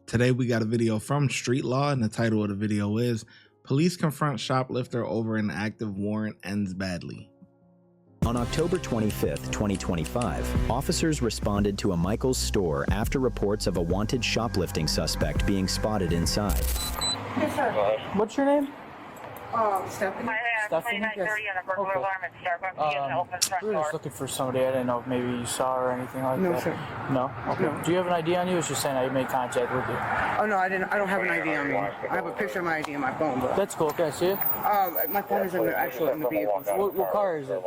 Today we got a video from Street Law, and the title of the video is Police Confront Shoplifter Over an Active Warrant Ends Badly. On October 25th, 2025, officers responded to a Michaels store after reports of a wanted shoplifting suspect being spotted inside. Yes, sir. What's your name? Stephanie. Stephanie? 2930 and a burglar alarm at Starbucks. He has an open front We were door. just looking for somebody. I didn't know if maybe you saw her or anything like No, that. sir. No? Okay. No. Do you have an ID on you? It's just saying I made contact with you. Oh no, I don't have an ID on me. I have a picture of my ID on my phone, but That's cool. Can I see it? my phone is in the vehicle. What car is it?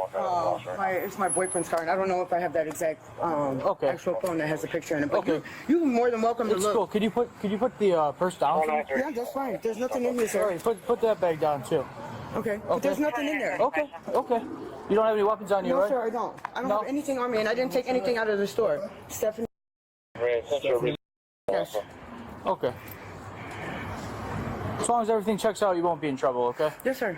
It's my boyfriend's car, and I don't know if I have that exact actual phone that has a picture in it. But Okay. you're more than welcome to It's look. cool. Could you put the purse down? For me? Yeah, that's fine. There's nothing in here, All sir. right, put that bag down too. Okay. But there's nothing in there. Okay. You don't have any weapons on you, No, right? sir, I don't. I don't No? have anything on me, and I didn't take anything out of the store. Stephanie. Yes. Okay. As long as everything checks out, you won't be in trouble, okay? Yes, sir.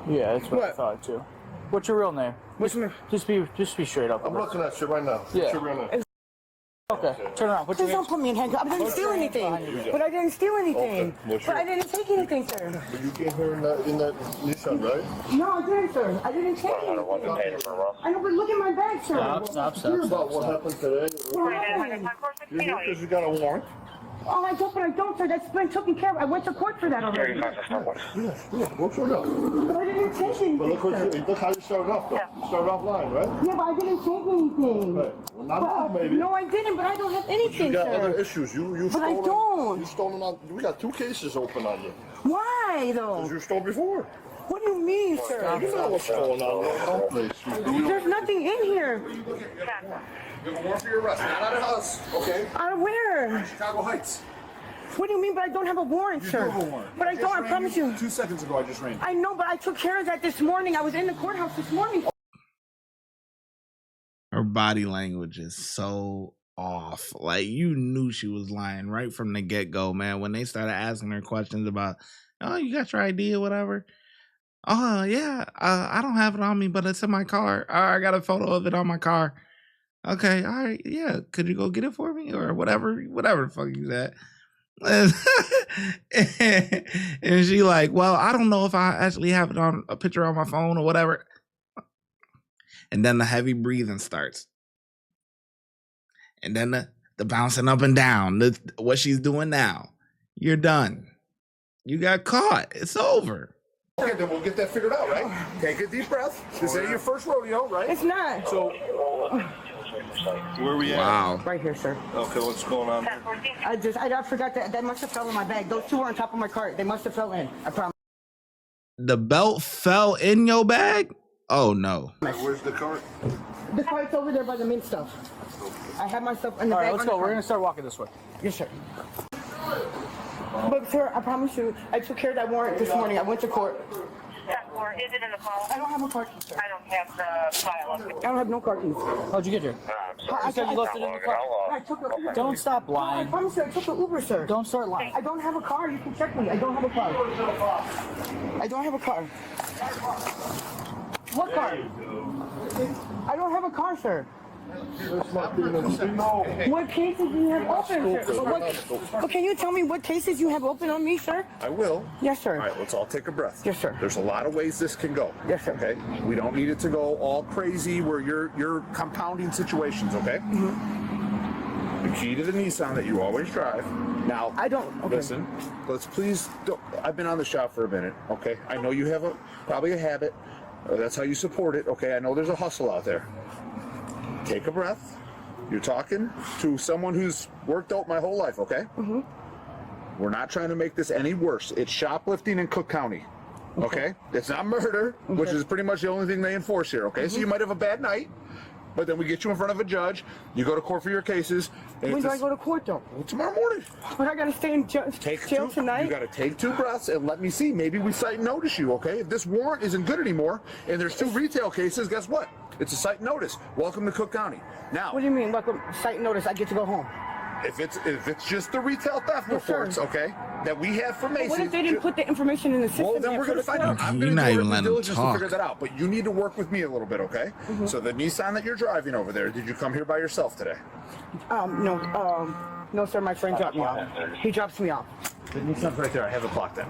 Yeah, that's what I What? thought too. What's your real name? What's my? Just be straight up. I'm looking at you right now. Yeah. What's your real name? Okay. Turn around. Put your Please don't put me in handcuffs. I didn't steal anything. But I didn't steal anything. What's But your- I didn't take anything, sir. But you came here in that Nissan, right? No, I didn't, sir. I didn't take anything. I know, but look at my bag, sir. Hear about what happened today? What happened? You're here because you got a warrant. Oh, I don't, but I don't, sir. That's been taken care of. I went to court for that already. Yeah, what's your name? But I didn't take anything, But look how you started off, though. You started off lying, right? Yeah, but I didn't take anything. Right. Well, not now, maybe. No, I didn't, but I don't have You anything, got other sir. issues. You But I stolen. don't. You stolen on. We got 2 cases open on you. Why, though? Because you stole before. What do you mean, sir? You know what's going on. There's nothing in here. You have a warrant for your arrest, not out of us. Okay. Out of where? Chicago Heights. What do you mean, but I don't have a warrant, sir? But I don't, I promise you. 2 seconds ago, I just ran. I know, but I took care of that this morning. I was in the courthouse this morning. Her body language is so off. Like, you knew she was lying right from the get-go, man. When they started asking her questions about, oh, you got your ID or whatever? Oh, yeah, I don't have it on me, but it's in my car. I got a photo of it on my car. Okay, all right, yeah. Could you go get it for me or whatever the fuck you said? And she like, well, I don't know if I actually have it on a picture on my phone or whatever. And then the heavy breathing starts. And then the bouncing up and down, what she's doing now. You're done. You got caught. It's over. Okay, then we'll get that figured out, right? Take a deep breath. This ain't your first rodeo, right? It's not. So, where are we at? Wow. Right here, sir. Okay, what's going on? I forgot that must have fell in my bag. Those 2 were on top of my cart. They must have fell in. I promise. The belt fell in your bag? Oh, no. Where's the cart? The cart's over there by the mint stuff. I have my stuff in the All bag. right, let's on the go. We're cart. gonna start walking this way. Yes, sir. But, sir, I promise you, I took care of that warrant this morning. I went to court. Or is it in the file? I don't have a car key, sir. I don't have the file up. I don't have no car keys. How'd you get here? You said you left it in the car. I took a Uber. Don't stop I lying. promise you, I took an Uber, sir. Don't start lying. I don't have a car. You can check me. I don't have a car. I don't have a car. What car? I don't have a car, sir. What cases do you have open, sir? But can you tell me what cases you have open on me, sir? I will. Yes, sir. All right, let's all take a breath. Yes, sir. There's a lot of ways this can go. Yes, sir. Okay. We don't need it to go all crazy where you're compounding situations. Okay. The key to the Nissan that you always drive. Now, I don't. Okay. listen. Let's please. I've been on the shop for a minute. Okay. I know you have probably a habit. That's how you support it. Okay. I know there's a hustle out there. Take a breath. You're talking to someone who's worked out my whole life, okay? Mm-hmm. We're not trying to make this any worse. It's shoplifting in Cook County, okay? It's not murder, which is pretty much the only thing they enforce here, okay? So you might have a bad night, but then we get you in front of a judge, you go to court for your cases. And When do I go to court, though? Well, tomorrow morning. But I gotta stay in jail tonight. You gotta take 2 breaths and let me see. Maybe we cite and notice you, okay? If this warrant isn't good anymore, and there's 2 retail cases, guess what? It's a cite and notice. Welcome to Cook County. Now, What do you mean? Like a site notice? I get to go home. if it's just the retail theft Yes, sir. reports, okay, that we have from Macy's. What if they didn't put the information in the system? Well, then yet we're for going to the find court? out. I'm You're going to not do even our letting due them diligence to talk. figure that out. But you need to work with me a little bit, okay? So the Nissan that you're driving over there, did you come here by yourself today? No, sir, my friend dropped me off. He drops me off. The Nissan's right there. I have it clocked in.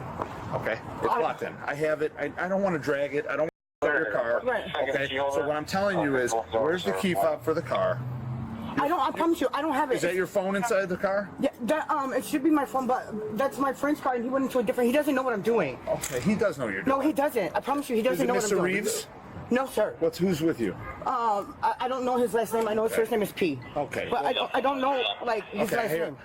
Okay? It's clocked in. I have it. I don't want to drag it. I don't want to start your car. Right. Okay? So what I'm telling you is, where's the key fob for the car? I promise you, I don't have it. Is that your phone inside the car? Yeah, it should be my phone, but that's my friend's car, and he went into a different. He doesn't know what I'm doing. Okay, he does know you're doing. No, he doesn't. I promise you, he doesn't know what I'm doing. Mr. Reeves? No, sir. Who's with you? I don't know his last name. I know his first name is P. Okay. But I don't know like his last name.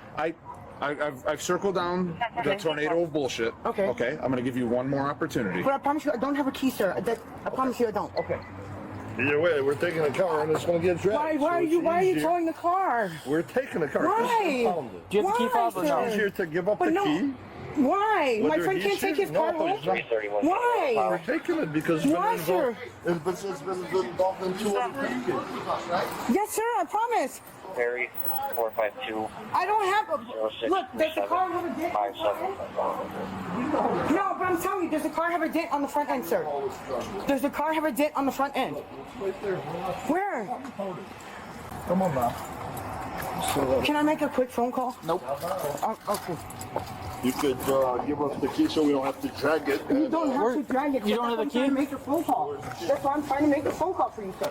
I've circled down the tornado of bullshit. Okay. Okay. I'm gonna give you one more opportunity. But I promise you, I don't have a key, sir. I promise you, I don't. Okay. Either way, we're taking the car and it's going to get dragged. Why are you towing the car? We're taking the car. Why? Do you have the key fob or no? It's easier to give up But the no. key. Why? With My their friend can't take his issue? car No, home? it's not. Why? We're taking it because Why, sir? it's been involved in 2 other people. Yes, sir, I promise. Perry, 452. I don't have a... Look, does the car have a dent? No, but I'm telling you, does the car have a dent on the front end, sir? Does the car have a dent on the front end? Where? Come on now. Can I make a quick phone call? Nope. Okay. You could give us the key so we don't have to drag it. You don't have to drag it. You don't have a I'm key? trying to make a phone call. That's why I'm trying to make a phone call for you, sir.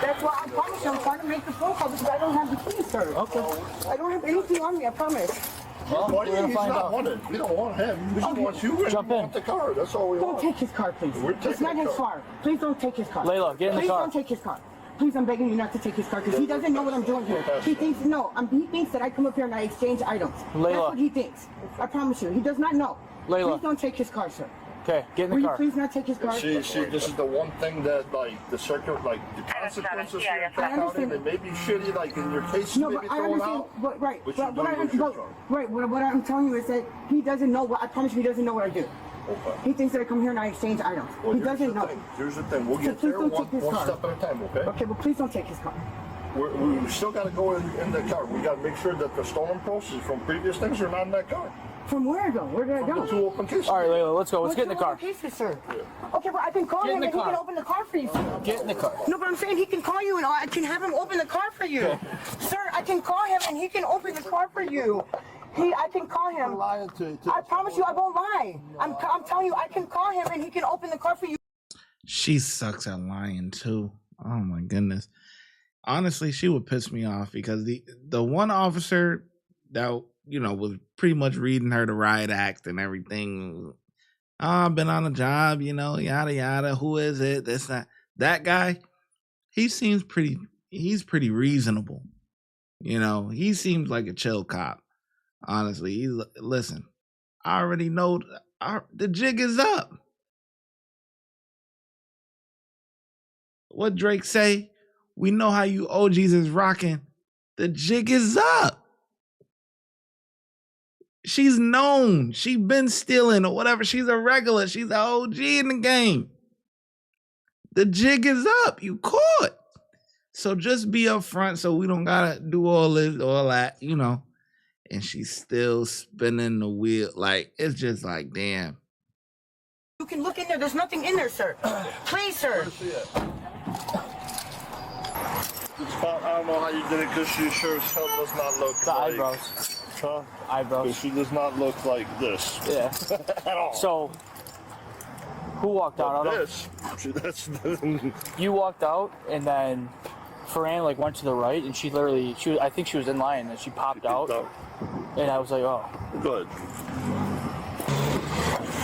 That's why I promise you I'm trying to make the phone call because I don't have the key, sir. Okay. I don't have anything on me, I promise. Well, we're gonna he's find not out. wanted. We don't want him. We just want you and Jump we in. want the car. That's all we Don't want. take his car, please. We're It's taking not the his car. car. Please don't take his car. Layla, get in the Please car. don't take his car. Please, I'm begging you not to take his car because he doesn't know what I'm doing here. He thinks he thinks that I come up here and I exchange items. Layla. That's what he thinks. I promise you, he does not know. Layla. Please don't take his car, sir. Okay, get in Will the you car. please not take his car? See, this is the one thing that, like, the circuit, like, the consequences Yeah, here I in County, understand. they may be shitty, like, in your case, No, maybe but I thrown understand. out. But right, But but you what do I with your but, car. right, what I'm telling you is that he doesn't know what I promise you he doesn't know what I do. Okay. He thinks that I come here and I exchange items. Well, He here's doesn't the know. thing. Here's the thing. We'll So get please there don't one take his car. step at a time, okay? Okay, but please don't take his car. We still got to go in the car. We got to make sure that the stolen proceeds from previous things are not in that car. From where though? Where did I From go? the 2 open cases. All right, Layla, let's go. Let's get in the car. Cases, sir. Okay, but I can call Get in him the and he car. can open the car for you, sir. Get in the car. No, but I'm saying he can call you and I can have him open the car for you. Sir, I can call him and he can open the car for you. I can call him. I promise you I won't lie. I'm telling you I can call him and he can open the car for you. She sucks at lying too. Oh my goodness. Honestly, she would piss me off because the one officer that was pretty much reading her the riot act and everything. Oh, I've been on a job, yada yada. Who is it? That guy. He's pretty reasonable. He seems like a chill cop. Honestly, listen. I already know the jig is up. What Drake say? We know how you OGs is rocking. The jig is up. She's known. She been stealing or whatever. She's a regular. She's an OG in the game. The jig is up. You caught. So just be upfront so we don't gotta do all this, all that, And she's still spinning the wheel. Like, it's just like, damn. You can look in there. There's nothing in there, sir. Please, sir. I don't know how you did it because she sure as hell does not look The like... eyebrows. Huh? Eyebrows. Because she does not look like this. Yeah. At all. So, who walked out? I don't know. That's... You walked out, and then Fran went to the right, and I think she was in line, and she popped out, and I was like, oh. Good.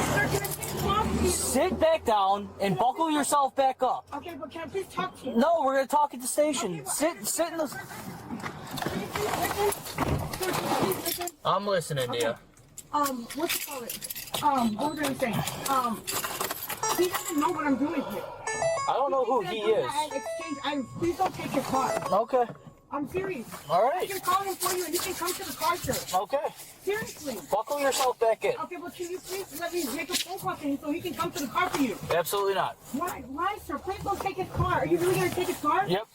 Sir, can I please talk to you? Sit back down and buckle yourself back up. Okay, but can I please talk to you? No, we're gonna talk at the station. Sit in the. I'm listening to you. What you call it? What was I saying? He doesn't know what I'm doing here. I don't know who he is. Please don't take his car. Okay. I'm serious. All I right. can call him for you and you can come to the car, sir. Okay. Seriously. Buckle yourself back in. Okay, but can you please let me make a phone call to him so he can come to the car for you? Absolutely not. Why, sir? Please don't take his car. Are you really going to take his car? Yep.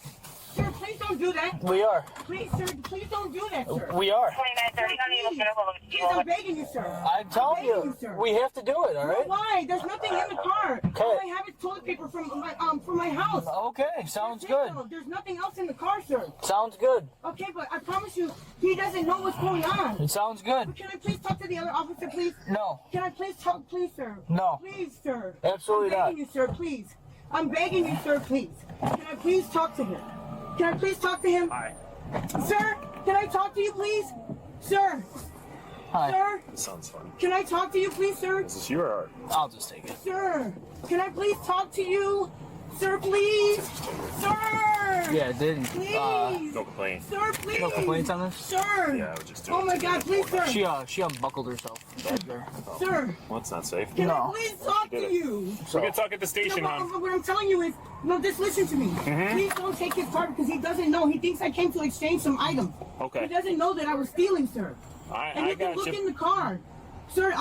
Sir, please don't do that. We are. Please, sir, please don't do that, sir. We are. 2930, honey, look at a hold of Please, I'm begging you, sir. I'm telling you, sir. we have to do it, all No, right? why? There's nothing in the car. Okay. All I have is toilet paper from my house. Okay, sounds That's it, good. though. There's nothing else in the car, sir. Sounds good. Okay, but I promise you, he doesn't know what's going on. It sounds good. But can I please talk to the other officer, please? No. Can I please talk, please, sir? No. Please, sir. Absolutely I'm not. begging you, sir, please. I'm begging you, sir, please. Can I please talk to him? Can I please talk to him? Hi. Sir, can I talk to you, please? Sir. Hi. Sir, Sounds fun. can I talk to you, please, sir? Is this you or art? I'll just take it. Sir, can I please talk to you? Sir, please. Sir. Yeah, it didn't. Please. No complaint. Sir, please. No complaints on this? Sir. Yeah, I would just do Oh it. my God, please, sir. She unbuckled herself back there. Sir, Well, it's not safe. can No. I please talk to you? We can talk at the station, No, hon. what I'm telling you is, no, just listen to me. Mm-hmm. Please don't take his car because he doesn't know. He thinks I came to exchange some items. Okay. He doesn't know that I was stealing, sir. And I you can got look in you. the car. Sir,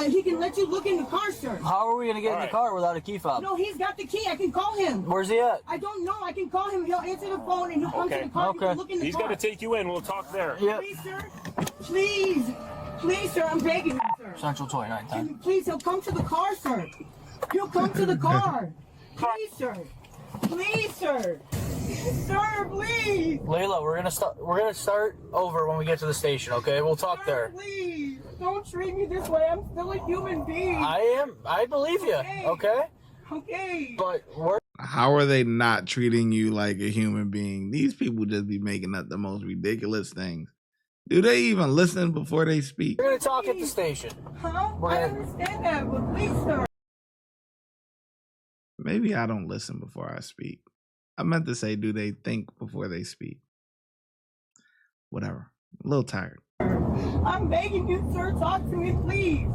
he can let you look in the car, sir. How are we gonna get in the Alright. car without a key fob? No, he's got the key. I can call him. Where's he at? I don't know. I can call him. He'll answer the phone and he'll come to Okay. the car. You Okay. can look in the He's car. got to take you in. We'll talk there. Yep. Please, sir. Please. Please, sir. I'm begging you, sir. Central 2910. Please, he'll come to the car, sir. He'll come to the car. Please, sir. Please, sir. Sir, please. Layla, we're gonna start over when we get to the station, okay? We'll talk Sir, there. please. Don't treat me this way. I'm still a human being. I believe you, okay? Okay. But we're How are they not treating you like a human being? These people just be making up the most ridiculous things. Do they even listen before they speak? gonna talk at the station. Huh? We're I gonna- understand that, but please, sir. Maybe I don't listen before I speak. I meant to say, do they think before they speak? Whatever. A little tired. I'm begging you, sir. Talk to me, please.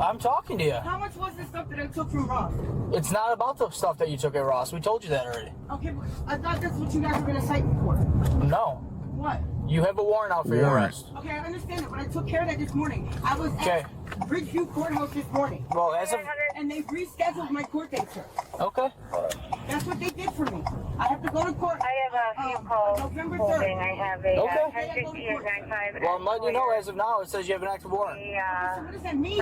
I'm talking to you. How much was the stuff that I took from Ross? It's not about the stuff that you took at Ross. We told you that already. Okay, but I thought that's what you guys were going to cite me for. No. What? You have a warrant out for your Warrant. arrest. Okay, I understand it, but I took care of that this morning. I was Okay. at Bridgeview Courthouse this morning. Well, as of And they rescheduled my court date, sir. okay. That's what they did for me. I have to go to court. I have a few calls November holding. 3rd. I have a Okay. 106895. Well, I'm letting you know as of now. It says you have an active warrant. So what does that mean?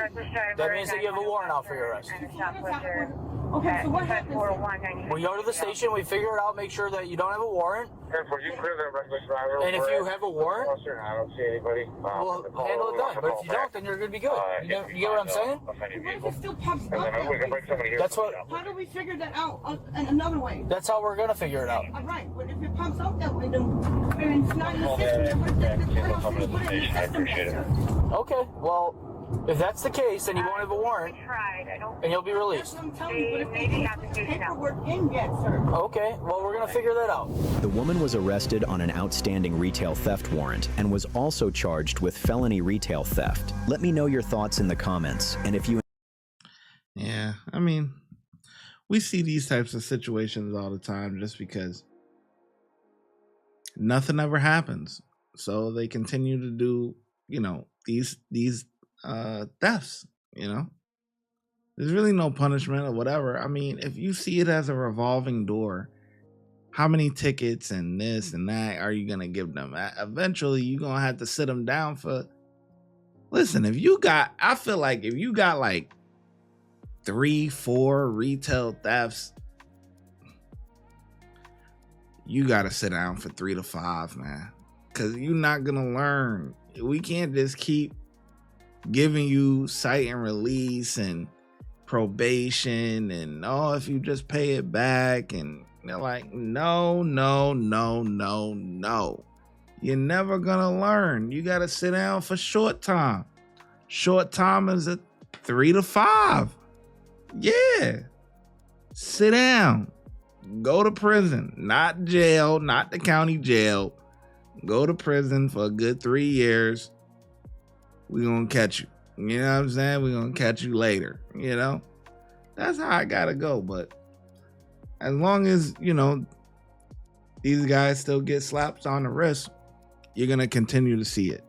That means that you have a warrant out for your arrest. And a shoplifter. Okay, so what happens? 401. We go to the station. We figure it out. Make sure that you don't have a warrant. And if you have a warrant, I don't see anybody. we'll handle it then. But if you don't, then you're gonna be good. You get what I'm saying? What if it still pops up that way? That's what. How do we figure that out in another way? That's how we're gonna figure it out. All right, but if it pops out that way, then and it's not in the system, then what if the courthouse didn't put it in the system yet, sir? Okay. Well, if that's the case, then you won't have a warrant, tried. I don't and you'll be That's released. what I'm telling you, but if they didn't put the paperwork in yet, sir. Okay. Well, we're gonna figure that out. The woman was arrested on an outstanding retail theft warrant and was also charged with felony retail theft. Let me know your thoughts in the comments, and if you Yeah, I mean, we see these types of situations all the time just because nothing ever happens. So they continue to do, these thefts, There's really no punishment or whatever. I mean, if you see it as a revolving door, how many tickets and this and that are you going to give them? Eventually, you're going to have to sit them down for... Listen, I feel like if you got like 3-4 retail thefts, you got to sit down for 3 to 5, man. Because you're not going to learn. We can't just keep giving you cite and release and probation and if you just pay it back, and they're like, no. You're never gonna learn. You gotta sit down for short time. Short time is a 3 to 5. Yeah. Sit down. Go to prison. Not jail, not the county jail. Go to prison for a good 3 years. We're gonna catch you. You know what I'm saying? We're gonna catch you later. That's how I gotta go. But as long as, these guys still get slaps on the wrist, you're gonna continue to see it.